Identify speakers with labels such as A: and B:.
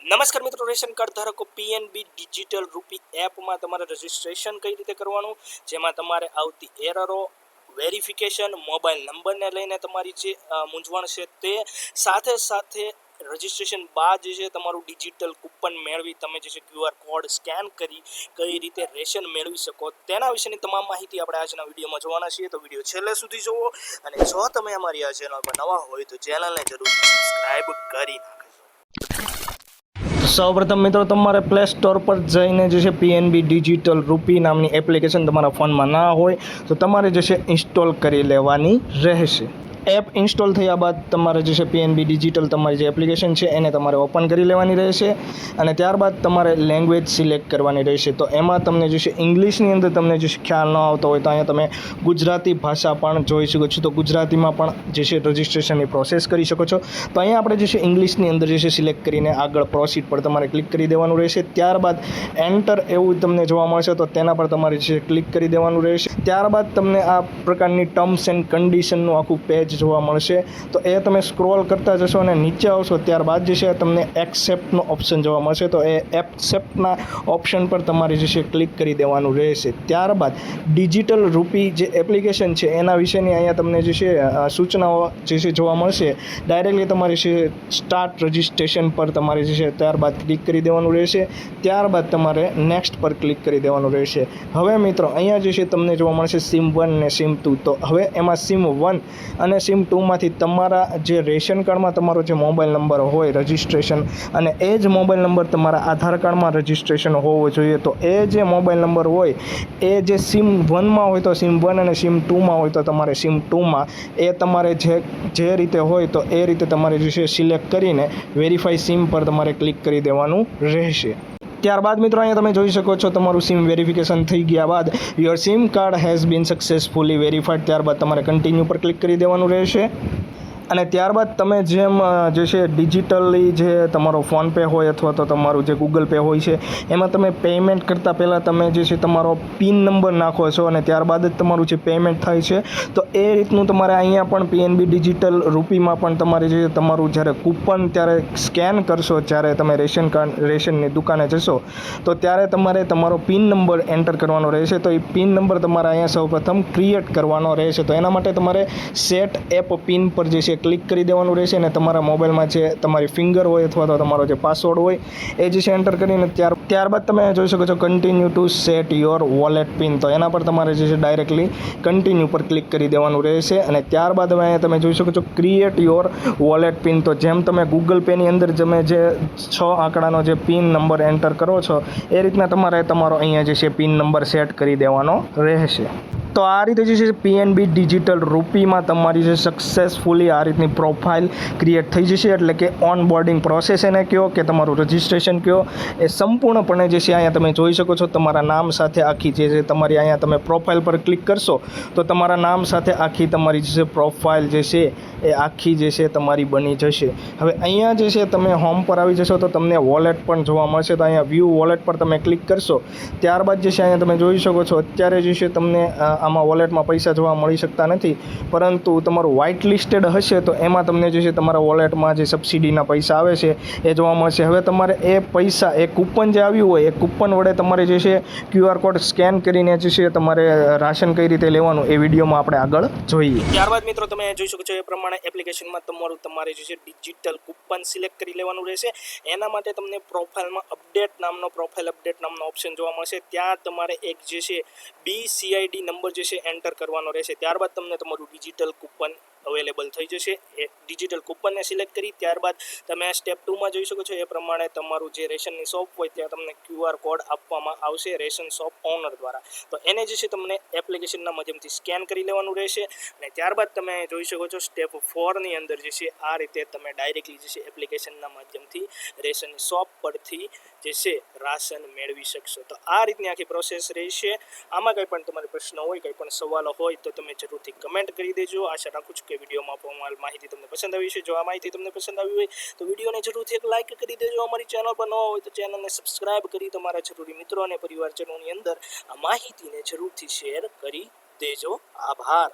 A: નમસ્કાર મિત્રો, ration card ધારકો પીએનબી ડિજિટલ રૂપી એપમાં તમારે રજિસ્ટ્રેશન કઈ રીતે કરવાનું, જેમાં તમારે આવતી એરરો, વેરિફિકેશન, મોબાઈલ નંબરને લઈને તમારી જે મૂંઝવણ છે તે સાથે સાથે રજિસ્ટ્રેશન બાદ જે છે તમારું ડિજિટલ કૂપન મેળવી તમે જે છે ક્યુઆર કોડ સ્કેન કરી કઈ રીતે રેશન મેળવી શકો તેના વિશેની તમામ માહિતી આપણે આજના વિડીયોમાં જોવાના છીએ. તો વિડીયો છેલ્લે સુધી જુઓ અને જો તમે અમારી આ ચેનલ પર નવા હોય તો ચેનલને જરૂરથી સબસ્ક્રાઈબ કરી નાખજો. સૌપ્રથમ મિત્રો, તમારે પ્લે સ્ટોર પર જઈને જે છે પીએનબી ડિજિટલ રૂપી નામની એપ્લિકેશન તમારા ફોનમાં ના હોય તો તમારે જે છે ઇન્સ્ટોલ કરી લેવાની રહેશે. એપ ઇન્સ્ટોલ થયા બાદ તમારે જે છે પીએનબી ડિજિટલ તમારી જે એપ્લિકેશન છે એને તમારે ઓપન કરી લેવાની રહેશે અને ત્યારબાદ તમારે લેંગ્વેજ સિલેક્ટ કરવાની રહેશે. તો એમાં તમને જે છે ઇંગ્લિશની અંદર તમને જે ખ્યાલ ન આવતો હોય તો અહીંયા તમે ગુજરાતી ભાષા પણ જોઈ શકો છો. તો ગુજરાતીમાં પણ જે છે રજિસ્ટ્રેશનની પ્રોસેસ કરી શકો છો. તો અહીંયા આપણે જે છે ઇંગ્લિશની અંદર જે છે સિલેક્ટ કરીને આગળ પ્રોસીડ પર તમારે ક્લિક કરી દેવાનું રહેશે. ત્યારબાદ એન્ટર એવું તમને જોવા મળશે તો તેના પર તમારે જે ક્લિક કરી દેવાનું રહેશે. ત્યારબાદ તમને આ પ્રકારની ટર્મ્સ એન્ડ કન્ડિશનનું આખું પેજ જોવા મળશે. તો એ તમે સ્ક્રોલ કરતા જશો અને નીચે આવશો ત્યારબાદ જે છે તમને એક્સેપ્ટનો ઓપ્શન જોવા મળશે. તો એ એક્સેપ્ટના ઓપ્શન પર તમારે જે છે ક્લિક કરી દેવાનું રહેશે. ત્યારબાદ ડિજિટલ રૂપી જે એપ્લિકેશન છે એના વિશેની અહીંયા તમને જે છે સૂચનાઓ જે છે જોવા મળશે. ડાયરેક્ટલી તમારે છે સ્ટાર્ટ રજિસ્ટ્રેશન પર તમારે જે છે ત્યારબાદ ક્લિક કરી દેવાનું રહેશે. ત્યારબાદ તમારે નેક્સ્ટ પર ક્લિક કરી દેવાનું રહેશે. હવે મિત્રો અહીંયા જે છે તમને જોવા મળશે SIM 1 અને SIM 2. તો હવે એમાં SIM 1 અને SIM 2માંથી તમારા જે રેશન કાર્ડમાં તમારો જે મોબાઈલ નંબર હોય રજિસ્ટ્રેશન અને એ જ મોબાઈલ નંબર તમારા આધાર કાર્ડમાં રજિસ્ટ્રેશન હોવો જોઈએ. તો એ જે મોબાઈલ નંબર હોય એ જે SIM 1માં હોય તો SIM 1 અને SIM 2માં હોય તો તમારે SIM 2માં એ તમારે જે રીતે હોય તો એ રીતે તમારે જે છે સિલેક્ટ કરીને વેરીફાઈ SIM પર તમારે ક્લિક કરી દેવાનું રહેશે. ત્યારબાદ મિત્રો અહીંયા તમે જોઈ શકો છો તમારું SIM વેરિફિકેશન થઈ ગયા બાદ your SIM card has been successfully verified. ત્યારબાદ તમારે કન્ટિન્યુ પર ક્લિક કરી દેવાનું રહેશે અને ત્યારબાદ તમે જેમ જે છે ડિજિટલી જે તમારો ફોનપે હોય અથવા તો તમારું જે ગૂગલ પે હોય છે એમાં તમે પેમેન્ટ કરતાં પહેલાં તમે જે છે તમારો પિન નંબર નાખો છો અને ત્યારબાદ જ તમારું જે પેમેન્ટ થાય છે. તો એ રીતનું તમારે અહીંયા પણ પીએનબી ડિજિટલ રૂપીમાં પણ તમારે જે તમારું જ્યારે કૂપન ત્યારે સ્કેન કરશો, જ્યારે તમે રેશનની દુકાને જશો તો ત્યારે તમારે તમારો પિન નંબર એન્ટર કરવાનો રહેશે. તો એ પિન નંબર તમારે અહીંયા સૌપ્રથમ ક્રિએટ કરવાનો રહેશે. તો એના માટે તમારે સેટ એપ પિન પર જે છે ક્લિક કરી દેવાનું રહેશે અને તમારા મોબાઈલમાં જે તમારી ફિંગર હોય અથવા તો તમારો જે પાસવર્ડ હોય એ જે છે એન્ટર કરીને ત્યારબાદ તમે જોઈ શકો છો continue two set your wallet pin. તો એના પર તમારે જે છે ડાયરેક્ટલી કન્ટિન્યુ પર ક્લિક કરી દેવાનું રહેશે અને ત્યારબાદ અહીંયા તમે જોઈ શકો છો ક્રિએટ યોર વોલેટ પિન. તો જેમ તમે ગૂગલ પેની અંદર તમે જે 6 આંકડાનો જે પિન નંબર એન્ટર કરો છો એ રીતના તમારે તમારો અહીંયા જે છે પિન નંબર સેટ કરી દેવાનો રહેશે. તો આ રીતે જે છે પીએનબી ડિજિટલ રૂપીમાં તમારી જે સક્સેસફુલી આ રીતની પ્રોફાઇલ ક્રિએટ થઈ જશે. એટલે કે ઓન બોર્ડિંગ પ્રોસેસ એને કહો કે તમારું રજિસ્ટ્રેશન કહો એ સંપૂર્ણપણે જે છે અહીંયા તમે જોઈ શકો છો તમારા નામ સાથે આખી જે છે તમારી અહીંયા તમે પ્રોફાઇલ પર ક્લિક કરશો તો તમારા નામ સાથે આખી તમારી જે છે પ્રોફાઇલ જે છે એ આખી જે છે તમારી બની જશે. હવે અહીંયા જે છે તમે હોમ પર આવી જશો તો તમને વોલેટ પણ જોવા મળશે. તો અહીંયા વ્યૂ વોલેટ પર તમે ક્લિક કરશો ત્યારબાદ જે છે અહીંયા તમે જોઈ શકો છો અત્યારે જે છે તમને આમાં વોલેટમાં પૈસા જોવા મળી શકતા નથી, પરંતુ તમારું વ્હાઇટ લિસ્ટેડ હશે તો એમાં તમને જે છે તમારા વોલેટમાં જે સબસિડીના પૈસા આવે છે એ જોવા મળશે. હવે તમારે એ પૈસા એ કૂપન જે આવ્યું હોય એ કૂપન વડે તમારે જે છે QR કોડ સ્કેન કરીને જે છે તમારે રાશન કઈ રીતે લેવાનું એ વિડીયોમાં આપણે આગળ જોઈએ. ત્યારબાદ મિત્રો તમે જોઈ શકો છો એ પ્રમાણે એપ્લિકેશનમાં તમારે જે છે ડિજિટલ કૂપન સિલેક્ટ કરી લેવાનું રહેશે. એના માટે તમને પ્રોફાઇલ અપડેટ નામનો ઓપ્શન જોવા મળશે. ત્યાં તમારે એક જે છે BCID નંબર જે છે એન્ટર કરવાનો રહેશે. ત્યારબાદ તમને તમારું ડિજિટલ કૂપન અવેલેબલ થઈ જશે. એ ડિજિટલ કૂપનને સિલેક્ટ કરી ત્યારબાદ તમે સ્ટેપ 2માં જોઈ શકો છો એ પ્રમાણે તમારું જે રેશનની શોપ હોય ત્યાં તમને QR કોડ આપવામાં આવશે રેશન શોપ ઓનર દ્વારા. તો એને જે છે તમને એપ્લિકેશનના માધ્યમથી સ્કેન કરી લેવાનું રહેશે અને ત્યારબાદ તમે જોઈ શકો છો સ્ટેપ 4ની અંદર જે છે આ રીતે તમે ડાયરેક્ટલી જે છે એપ્લિકેશનના માધ્યમથી રેશનની શોપ પરથી જે છે રાશન મેળવી શકશો. તો આ રીતની આખી પ્રોસેસ રહેશે. આમાં કંઈ પણ તમારે પ્રશ્ન હોય, કંઈ પણ સવાલો હોય તો તમે જરૂરથી કમેન્ટ કરી દેજો. આશા રાખું છું કે વિડીયોમાં આપવામાં માહિતી તમને પસંદ આવી છે. જો આ માહિતી તમને પસંદ આવી હોય તો વિડીયોને જરૂરથી એક લાઇક કરી દેજો. અમારી ચેનલ પર નવા હોય તો ચેનલને સબસ્ક્રાઇબ કરી તમારા જરૂરી મિત્રો અને પરિવારજનોની અંદર આ માહિતીને જરૂરથી શેર કરી દેજો. આભાર.